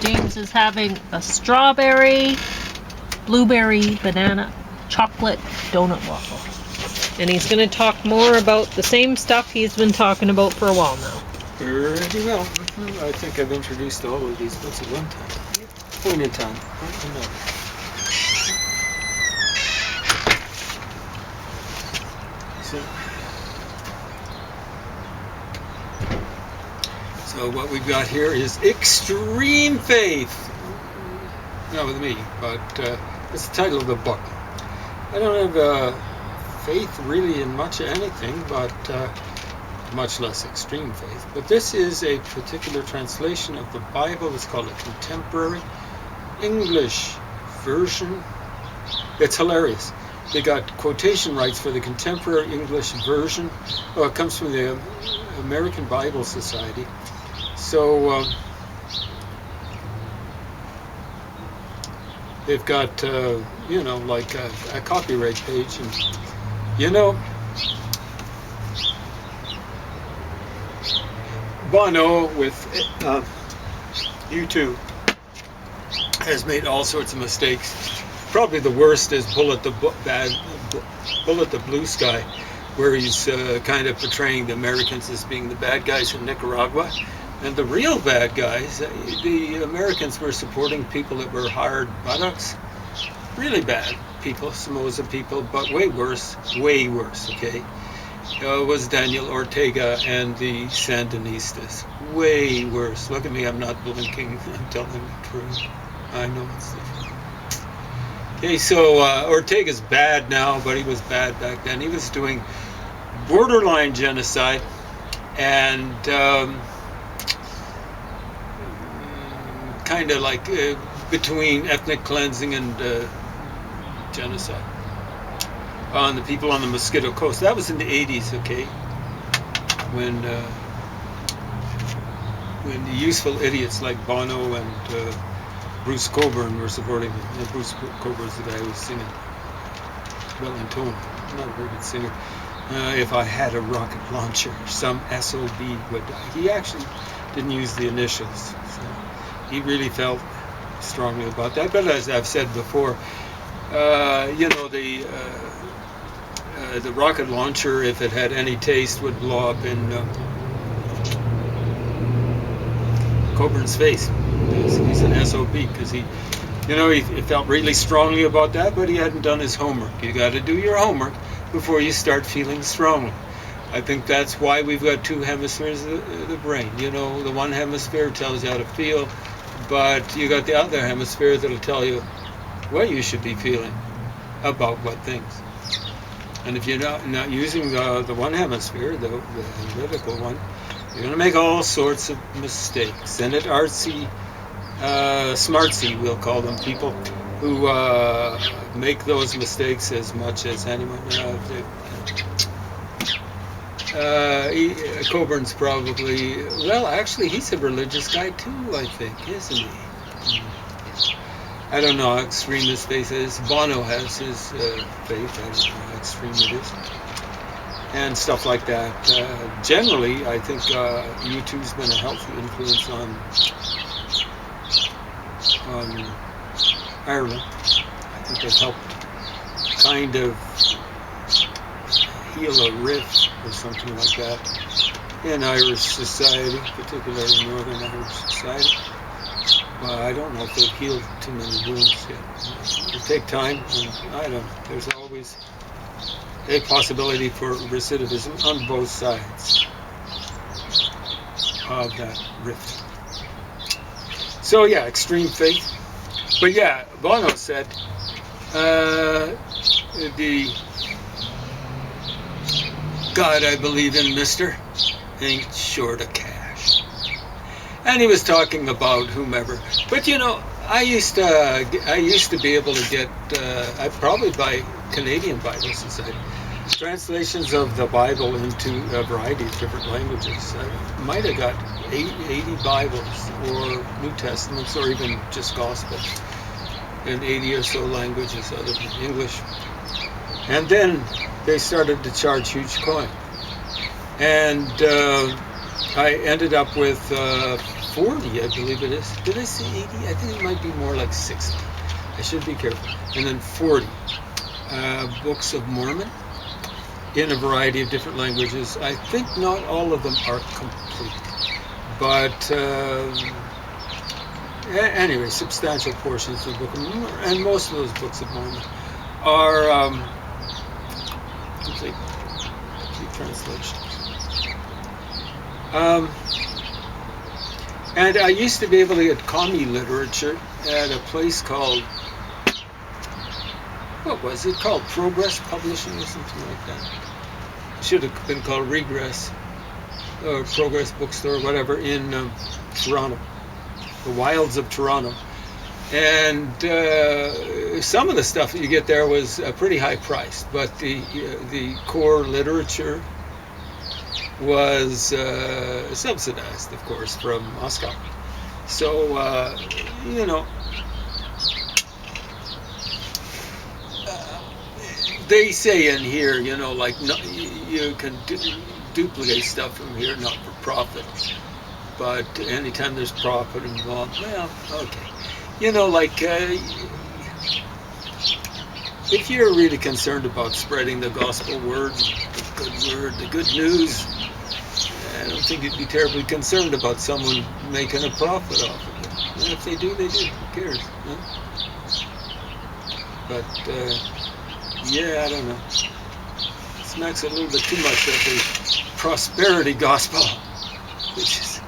James is having a strawberry, blueberry, banana, chocolate donut waffle. And he's going to talk more about the same stuff he's been talking about for a while now. Pretty well. I think I've introduced all of these books at one time. Point in time. So what we've got here is extreme faith. Not with me, but it's the title of the book. I don't have faith really in much of anything, but much less extreme faith. But this is a particular translation of the Bible. It's called a contemporary English version. It's hilarious. They got quotation rights for the contemporary English version. It comes from the American Bible Society. So they've got, like a copyright page. And, Bono with U2 has made all sorts of mistakes. Probably the worst is Bullet the Blue Sky, where he's kind of portraying the Americans as being the bad guys in Nicaragua. And the real bad guys, the Americans were supporting people that were hired buttocks. Really bad people, Somoza people, but way worse, okay? Was Daniel Ortega and the Sandinistas. Way worse. Look at me, I'm not blinking, I'm telling the truth. I know it's the truth. Okay, so Ortega's bad now, but he was bad back then. He was doing borderline genocide and kind of like between ethnic cleansing and genocide on the people on the Mosquito Coast. That was in the 80s, okay, when the useful idiots like Bono and Bruce Cockburn were supporting him. And Bruce Cockburn's the guy who was singing well in tone, not a very good singer. If I had a rocket launcher, some SOB would die. He actually didn't use the initials, so he really felt strongly about that. But as I've said before, the rocket launcher, if it had any taste, would blow up in Coburn's face. He's an SOB because he felt really strongly about that, but he hadn't done his homework. You got to do your homework before you start feeling strongly. I think that's why we've got two hemispheres of the brain. The one hemisphere tells you how to feel, but you got the other hemisphere that'll tell you what you should be feeling about what things. And if you're not using the one hemisphere, the analytical one, you're going to make all sorts of mistakes. And at artsy, smartsy, we'll call them, people who make those mistakes as much as anyone. Coburn's probably, well, actually, he's a religious guy too, I think, isn't he? I don't know how extreme his faith is. Bono has his faith. I don't know how extreme it is. And stuff like that. Generally, I think U2's been a healthy influence on Ireland. I think they've helped kind of heal a rift or something like that in Irish society, particularly Northern Irish society. I don't know if they've healed too many wounds yet. It'll take time, and I don't know. There's always a possibility for recidivism on both sides of that rift. So yeah, extreme faith. But yeah, Bono said the God I believe in, mister, ain't short of cash. And he was talking about whomever. But I used to be able to get, I probably buy Canadian Bible Society translations of the Bible into a variety of different languages. I might have got 80 Bibles or New Testaments or even just Gospel in 80 or so languages other than English. And then they started to charge huge coin. And I ended up with 40, I believe it is. Did I say 80? I think it might be more like 60. I should be careful. And then 40 books of Mormon in a variety of different languages. I think not all of them are complete, but anyway, substantial portions of the Book of Mormon, and most of those books of Mormon are complete translations. And I used to be able to get commie literature at a place called, what was it called? Progress Publishing or something like that. It should have been called Regress or Progress Bookstore or whatever in Toronto, the wilds of Toronto. And some of the stuff that you get there was pretty high priced, but the core literature was subsidized, of course, from Moscow. So, they say in here, like you can duplicate stuff from here, not for profit. But anytime there's profit involved, well, okay. Like if you're really concerned about spreading the gospel word, the good news, I don't think you'd be terribly concerned about someone making a profit off of it. And if they do, they do. Who cares? Huh? But, yeah, I don't know. It smacks a little bit too much of the prosperity gospel, which is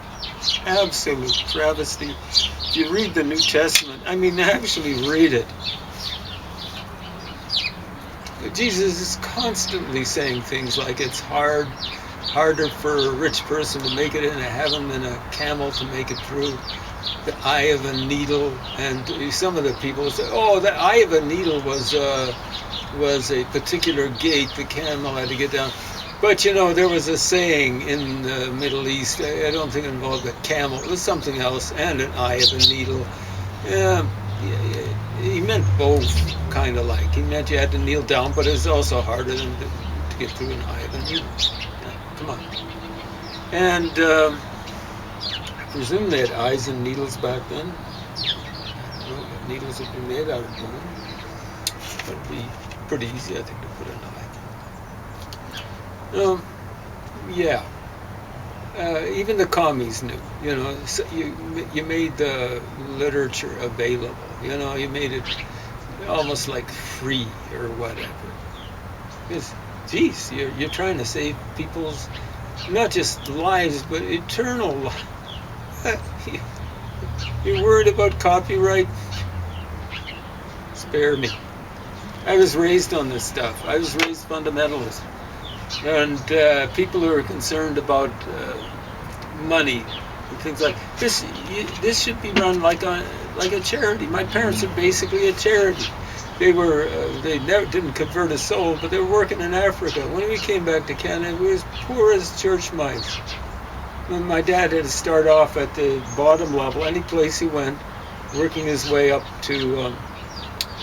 absolute travesty. If you read the New Testament, actually read it. Jesus is constantly saying things like it's harder for a rich person to make it into heaven than a camel to make it through the eye of a needle. And some of the people say, oh, the eye of a needle was a particular gate the camel had to get down. But there was a saying in the Middle East, I don't think it involved a camel, it was something else, and an eye of a needle. He meant both, kind of like. He meant you had to kneel down, but it's also harder than to get through an eye of a needle. Yeah, come on. And I presume they had eyes and needles back then. I don't know if needles had been made out of bone. But it'd be pretty easy, I think, to put an eye. Yeah. Even the commies knew. So you made the literature available. You made it almost like free or whatever. Because, geez, you're trying to save people's not just lives but eternal lives. You're worried about copyright? Spare me. I was raised on this stuff. I was raised fundamentalist. And people who are concerned about money and things like this, this should be run like a charity. My parents are basically a charity. They never didn't convert a soul, but they were working in Africa. When we came back to Canada, we were as poor as church mice. When my dad had to start off at the bottom level, any place he went, working his way up to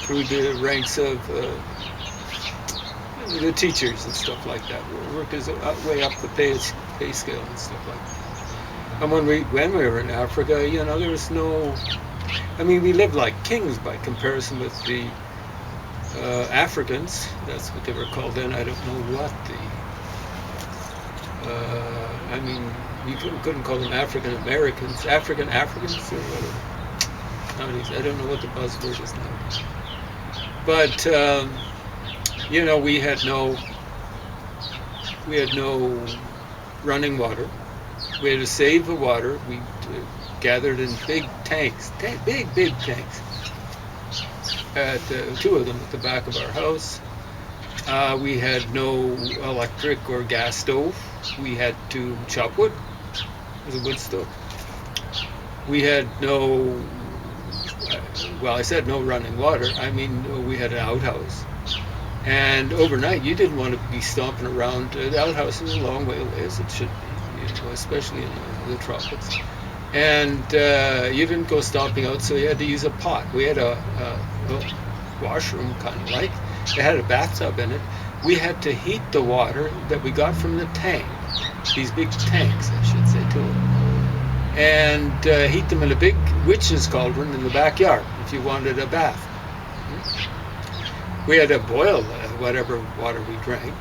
through the ranks of the teachers and stuff like that. Worked his way up the pay scale and stuff like that. And when we were in Africa, there was no. We lived like kings by comparison with the Africans. That's what they were called then. I don't know what you couldn't call them African Americans, African Africans, or whatever. Nowadays, I don't know what the buzzword is nowadays. But we had no running water. We had to save the water. We gathered in big tanks, big tanks. At two of them at the back of our house. We had no electric or gas stove. We had to chop wood. It was a wood stove. We had no, I said no running water. We had an outhouse. And overnight, you didn't want to be stomping around. The outhouse is a long way away, as it should be, especially in the tropics. And you didn't go stomping out, so you had to use a pot. We had a washroom, kind of like. It had a bathtub in it. We had to heat the water that we got from the tank. These big tanks, I should say, too. and heat them in a big witch's cauldron in the backyard if you wanted a bath. We had to boil whatever water we drank.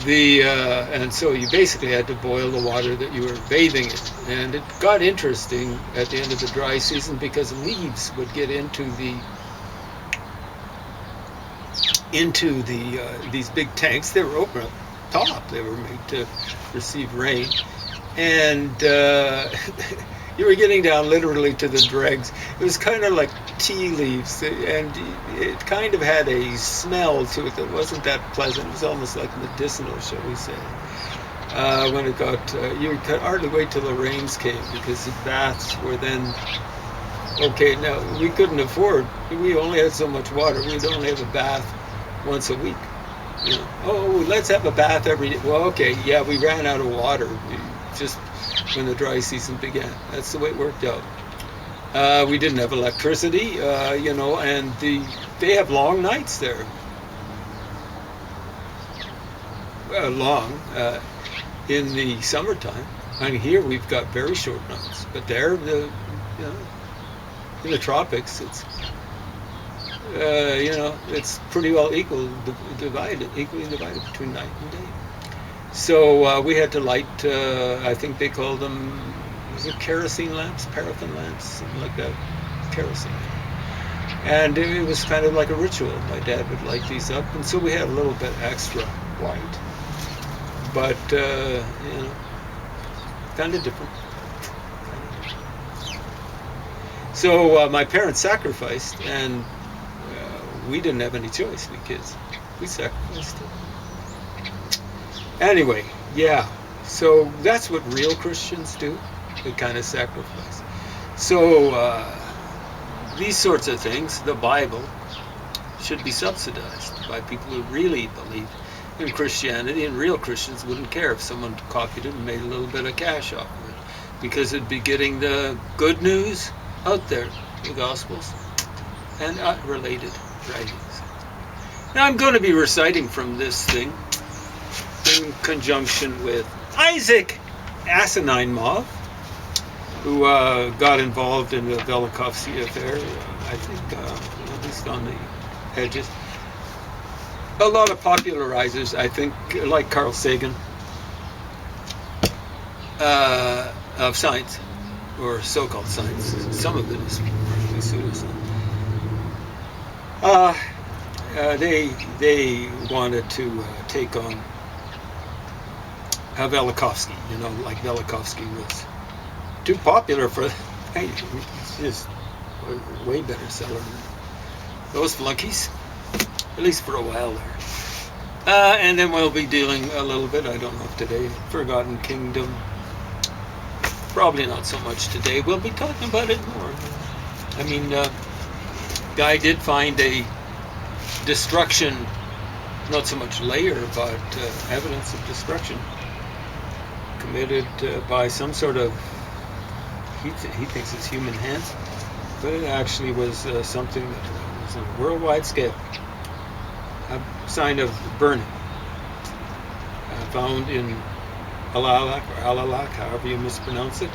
And so you basically had to boil the water that you were bathing in. And it got interesting at the end of the dry season because leaves would get into these big tanks. They were open up top. They were made to receive rain. And you were getting down literally to the dregs. It was kind of like tea leaves, and it kind of had a smell to it that wasn't that pleasant. It was almost like medicinal, shall we say. When it got, you could hardly wait till the rains came, because the baths were then, okay, now we couldn't afford, we only had so much water. We'd only have a bath once a week. You know, oh, let's have a bath every day. Well, okay, yeah, we ran out of water just when the dry season began. That's the way it worked out. We didn't have electricity, and they have long nights there. Long in the summertime. I mean, here we've got very short nights, but there, in the tropics, it's it's pretty well equally divided between night and day. So we had to light, I think they called them, was it kerosene lamps, paraffin lamps, something like that, kerosene. And it was kind of like a ritual. My dad would light these up, and so we had a little bit extra white. But, kind of different. So my parents sacrificed, and we didn't have any choice, we kids. We sacrificed it. Anyway, yeah, so that's what real Christians do. They kind of sacrifice. So these sorts of things, the Bible, should be subsidized by people who really believe in Christianity, and real Christians wouldn't care if someone copied it and made a little bit of cash off of it, because it'd be getting the good news out there, the Gospels, and related writings. Now I'm going to be reciting from this thing in conjunction with Isaac Asinine Moth, who got involved in the Velikovsky affair, I think, at least on the edges. A lot of popularizers, I think, like Carl Sagan, of science, or so-called science. Some of it is probably pseudoscience. They wanted to take on Velikovsky, like Velikovsky was too popular for, hey, it's just a way better seller than those flunkies, at least for a while there. And then we'll be dealing a little bit, I don't know if today, Forgotten Kingdom. Probably not so much today. We'll be talking about it more. I mean, Guy did find a destruction, not so much layer, but evidence of destruction committed by some sort of, he thinks it's human hands, but it actually was something that was on a worldwide scale. A sign of burning found in Alalak, or Alalak, however you mispronounce it,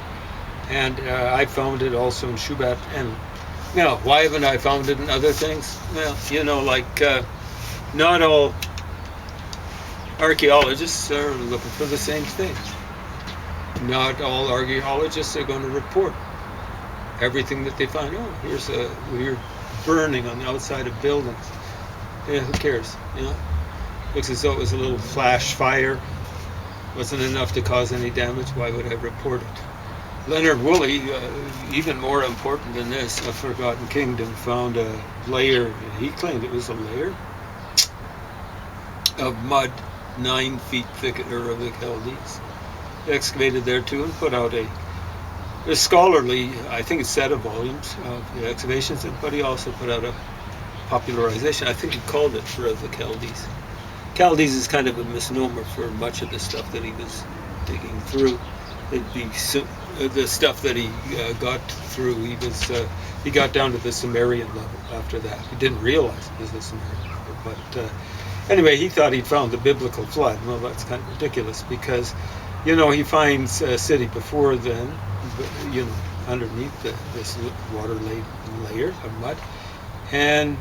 and I found it also in Shubat. And now, why haven't I found it in other things? Well, not all archaeologists are looking for the same thing. Not all archaeologists are going to report everything that they find. Oh, here's a weird burning on the outside of buildings. Yeah, who cares? Looks as though it was a little flash fire. Wasn't enough to cause any damage. Why would I report it? Leonard Woolley, even more important than this, A Forgotten Kingdom, found a layer, he claimed it was a layer of mud 9 feet thick at Ur of the Chaldees. Excavated there too, and put out a scholarly, I think it's set of volumes of the excavations, but he also put out a popularization. I think he called it Ur of the Chaldees. Chaldees is kind of a misnomer for much of the stuff that he was digging through. The stuff that he got through, he got down to the Sumerian level after that. He didn't realize it was the Sumerian level, but anyway, he thought he'd found the biblical flood. Well, that's kind of ridiculous, because he finds a city before then, underneath this water layer of mud, and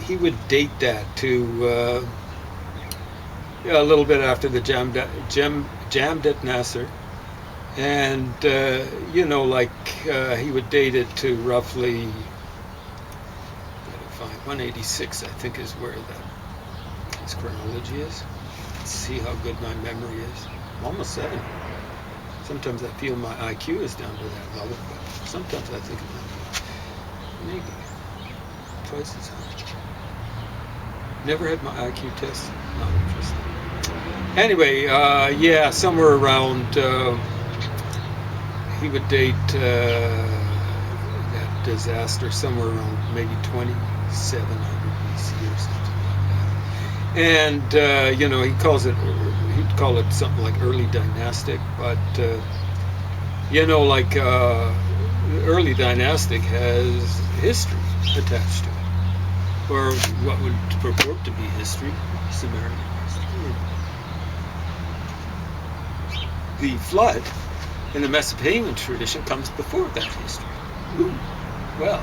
he would date that to a little bit after the jammed at Nasser, and he would date it to roughly 186, I think, is where his chronology is. Let's see how good my memory is. I'm almost 70. Sometimes I feel my IQ is down to that level, but sometimes I think it might be maybe twice as high. Never had my IQ test. Not interesting. Anyway, somewhere around, he would date that disaster somewhere around maybe 2700 BC or something like that. And, he'd call it something like early dynastic, but, early dynastic has history attached to it, or what would purport to be history, Sumerian history. The flood in the Mesopotamian tradition comes before that history. Ooh. Well,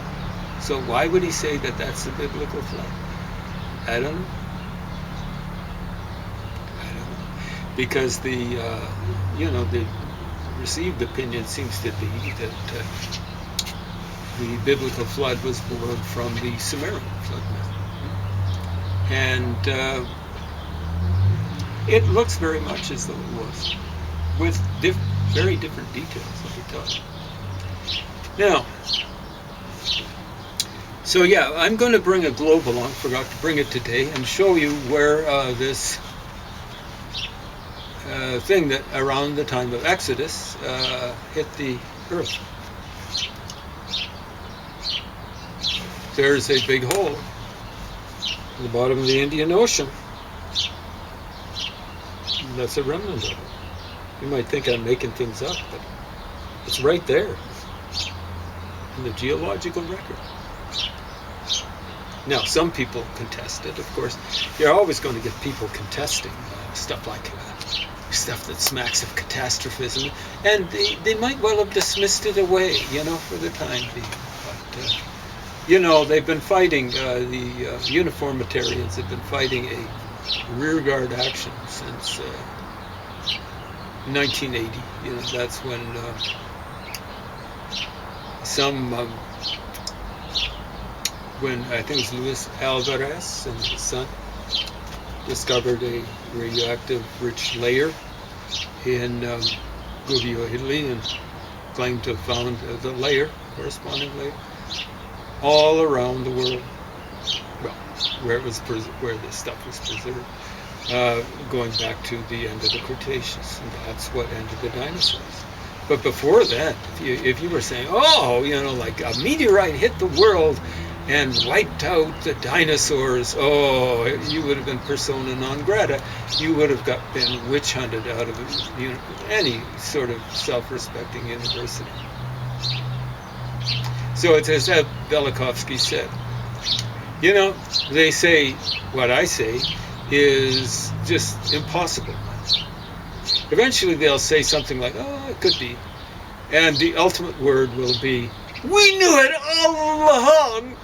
so why would he say that that's the biblical flood? I don't know. Because the received opinion seems to be that the biblical flood was born from the Sumerian flood method. And it looks very much as though it was, with very different details, let me tell you. Now, so I'm going to bring a globe along, forgot to bring it today, and show you where this thing that around the time of Exodus hit the earth. There's a big hole at the bottom of the Indian Ocean. That's a remnant of it. You might think I'm making things up, but it's right there in the geological record. Now, some people contest it, of course. You're always going to get people contesting stuff like stuff that smacks of catastrophism, and they might well have dismissed it away, for the time being. But, they've been fighting, the uniformitarians have been fighting a rearguard action since 1980. That's when when I think it was Luis Alvarez and his son discovered a radioactive rich layer in Gubbio, Italy, and claimed to have found the corresponding layer, all around the world. Well, where the stuff was preserved, going back to the end of the Cretaceous, and that's what ended the dinosaurs. But before that, if you were saying, like a meteorite hit the world and wiped out the dinosaurs, you would have been persona non grata. You would have been witch hunted out of any sort of self-respecting university. So it's as Velikovsky said. They say what I say is just impossible. Eventually they'll say something like, it could be. And the ultimate word will be, we knew it all along!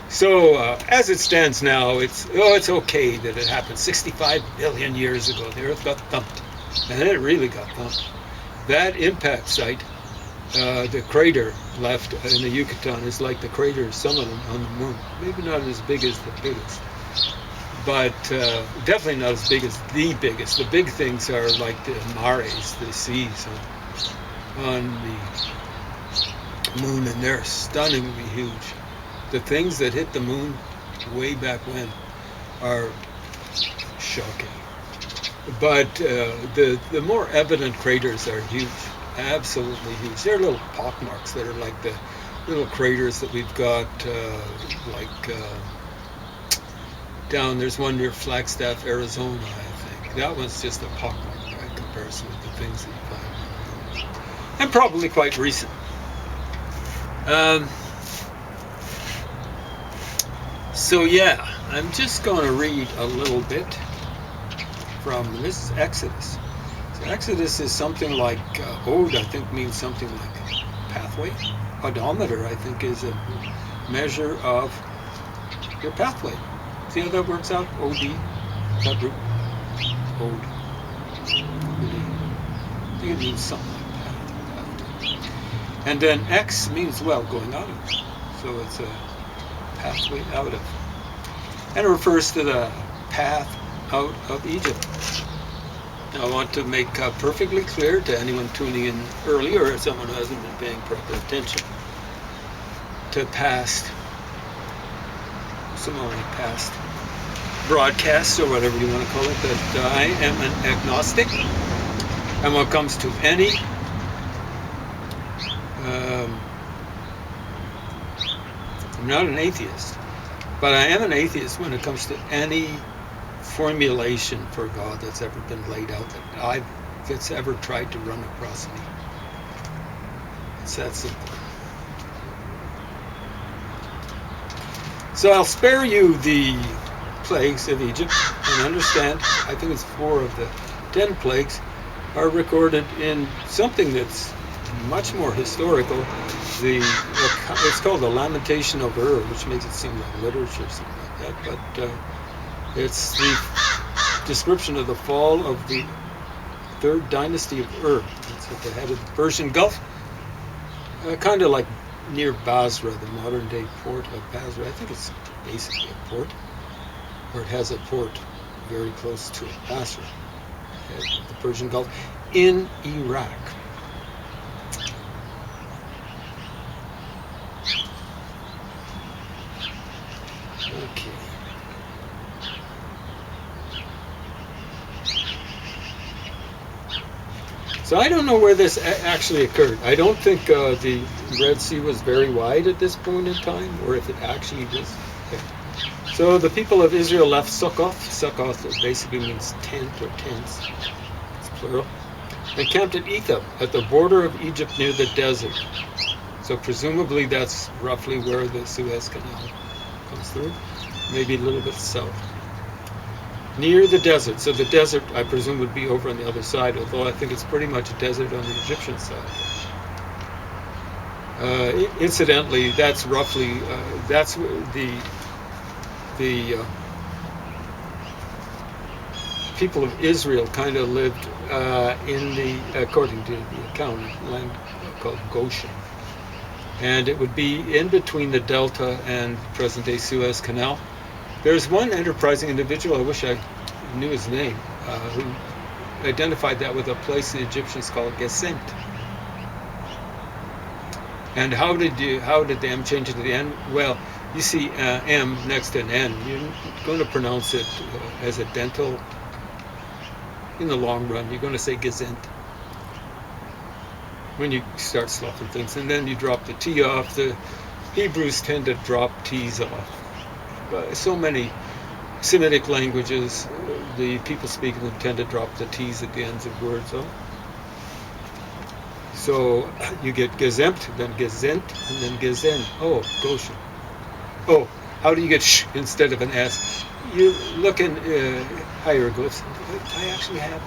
So, as it stands now, it's okay that it happened 65 billion years ago. The Earth got thumped. And it really got thumped. That impact site, the crater left in the Yucatan, is like the crater, some of them, on the moon. Maybe not as big as the biggest. But definitely not as big as the biggest. The big things are like the mares, the seas on the moon, and they're stunningly huge. The things that hit the moon way back when are shocking. But the more evident craters are huge, absolutely huge. They're little pockmarks that are like the little craters that we've got, down, there's one near Flagstaff, Arizona, I think. That one's just a pockmark by comparison with the things that you find. And probably quite recent. So I'm just going to read a little bit from, this is Exodus. So Exodus is something like, Ode I think means something like pathway. Odometer I think is a measure of your pathway. See how that works out? OD, that root. Ode. I think it means something like that. And then X means, well, going out of. So it's a pathway out of. And it refers to the path out of Egypt. Now, I want to make perfectly clear to anyone tuning in early or someone who hasn't been paying proper attention to past broadcasts or whatever you want to call it, that I am an agnostic. And when it comes to any I'm not an atheist, but I am an atheist when it comes to any formulation for God that's ever been laid out that's ever tried to run across me. It's that simple. So I'll spare you the plagues of Egypt, and understand, I think it's 4 of the 10 plagues are recorded in something that's much more historical. It's called the Lamentation of Ur, which makes it seem like literature or something like that, but it's the description of the fall of the 3rd dynasty of Ur. It's at the head of the Persian Gulf, kind of like near Basra, the modern day port of Basra. I think it's basically a port, or it has a port very close to Basra, the Persian Gulf, in Iraq. Okay. So I don't know where this actually occurred. I don't think the Red Sea was very wide at this point in time, or if it actually was. Okay. So the people of Israel left Succoth. Succoth basically means tent or tents. It's plural. They camped at Etham, at the border of Egypt near the desert. So presumably that's roughly where the Suez Canal comes through. Maybe a little bit south. Near the desert. So the desert, I presume, would be over on the other side, although I think it's pretty much a desert on the Egyptian side. Incidentally, that's roughly, that's the people of Israel kind of lived in the, according to the account, land called Goshen. And it would be in between the Delta and present-day Suez Canal. There's one enterprising individual, I wish I knew his name, who identified that with a place the Egyptians call Gezent. And how did the M change it to the N? Well, you see M next to an N, you're going to pronounce it as a dental. In the long run, you're going to say Gezent when you start sloughing things, and then you drop the T off. The Hebrews tend to drop T's off. So many Semitic languages, the people speaking them tend to drop the T's at the ends of words off. So you get Gezemt, then Gezent, and then Gezen. Oh, Goshen. Oh, how do you get sh instead of an S? You look in hieroglyphs. I actually have.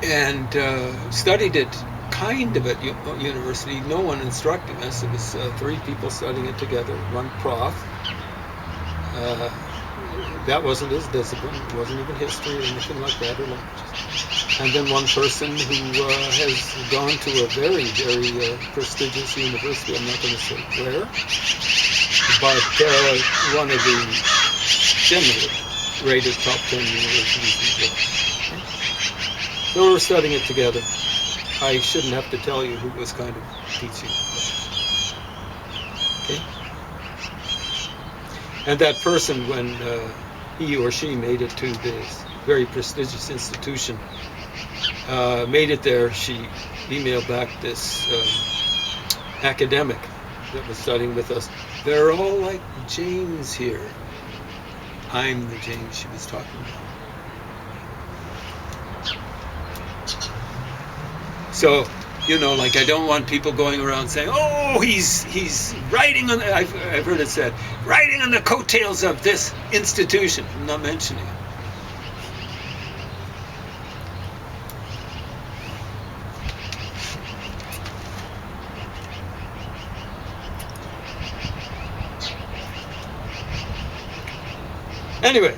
And studied it kind of at university. No one instructing us. It was 3 people studying it together. One prof. That wasn't his discipline. It wasn't even history or anything like that, or languages. And then one person who has gone to a very, very prestigious university. I'm not going to say where, but one of the generally rated top 10 universities in the world. So we're studying it together. I shouldn't have to tell you who was kind of teaching. Okay? And that person, when he or she made it to this very prestigious institution, made it there, she emailed back this academic that was studying with us. They're all like James here. I'm the James she was talking about. So You know, like I don't want people going around saying, "Oh, he's riding on." I've heard it said, "Riding on the coattails of this institution." I'm not mentioning it. Anyway,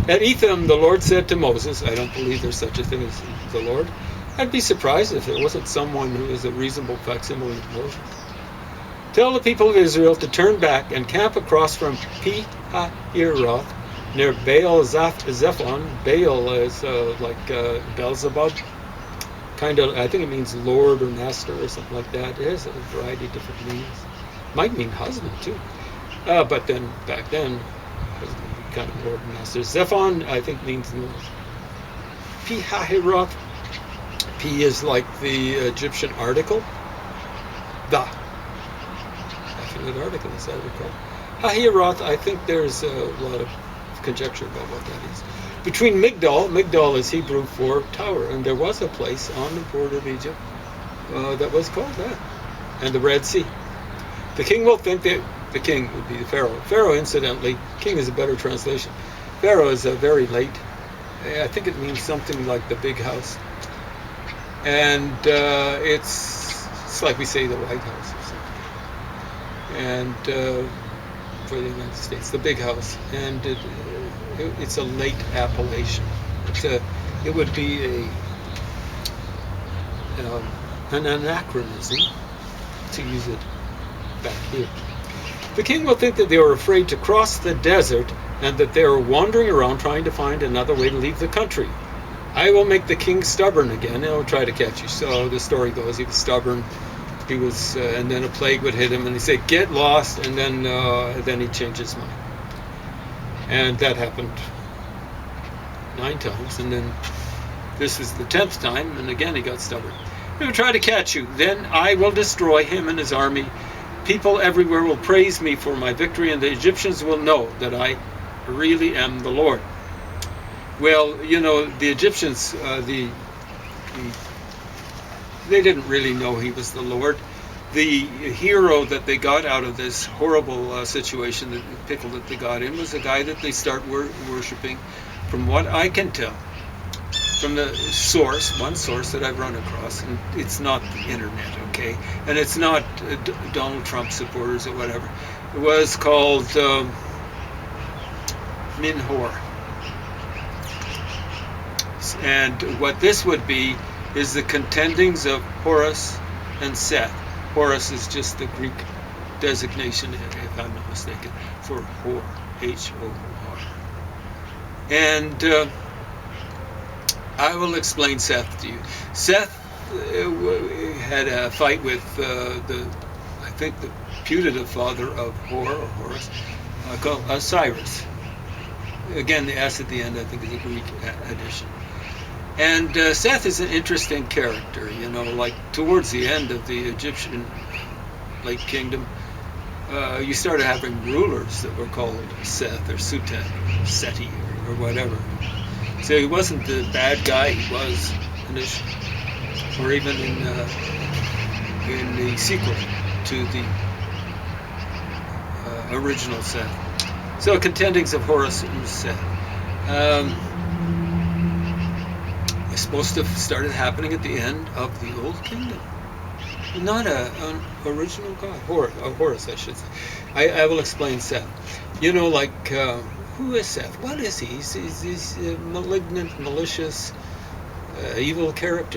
at Etham, the Lord said to Moses, I don't believe there's such a thing as the Lord. I'd be surprised if there wasn't someone who is a reasonable facsimile of Moses. Tell the people of Israel to turn back and camp across from Pi-hahiroth near Baal-zephon. Baal is like Beelzebub. Kind of, I think it means Lord or Master or something like that. It has a variety of different meanings. Might mean husband too. But then, back then, husband kind of Lord and Master. Zephon, I think, means north. Pi-hahiroth. P is like the Egyptian article. The definite article is that recall. Hahiroth, I think there's a lot of conjecture about what that is. Between Migdol is Hebrew for tower, and there was a place on the border of Egypt that was called that, and the Red Sea. The king will think that the king would be the Pharaoh. Pharaoh, incidentally, king is a better translation. Pharaoh is very late. I think it means something like the big house. And it's like we say the White House or something. And for the United States, the big house. And it's a late appellation. It would be an anachronism to use it back here. The king will think that they are afraid to cross the desert and that they are wandering around trying to find another way to leave the country. I will make the king stubborn again, and he'll try to catch you. So the story goes, he was stubborn. He was, and then a plague would hit him, and he'd say, "Get lost," and then he'd change his mind. And that happened 9 times, and then this was the 10th time, and again he got stubborn. He will try to catch you. Then I will destroy him and his army. People everywhere will praise me for my victory, and the Egyptians will know that I really am the Lord. Well, you know, the Egyptians, they didn't really know he was the Lord. The hero that they got out of this horrible situation, the pickle that they got in, was a guy that they start worshipping, from what I can tell, from the source, one source that I've run across, and it's not the internet, okay? And it's not Donald Trump supporters or whatever. It was called Minhor. And what this would be is the contendings of Horus and Seth. Horus is just the Greek designation, if I'm not mistaken, for Hor, H-O-R. And I will explain Seth to you. Seth had a fight with I think the putative father of Hor, or Horus, called Cyrus. Again, the S at the end, I think, is a Greek addition. And Seth is an interesting character, you know, like towards the end of the Egyptian late kingdom, you started having rulers that were called Seth or Sutet or Seti or whatever. So he wasn't the bad guy he was initially, or even in the sequel to the original Seth. So contendings of Horus and Seth. It's supposed to have started happening at the end of the Old Kingdom. Not an original god. Horus, I should say. I will explain Seth. You know, like, who is Seth? What is he? He's a malignant, malicious, evil character.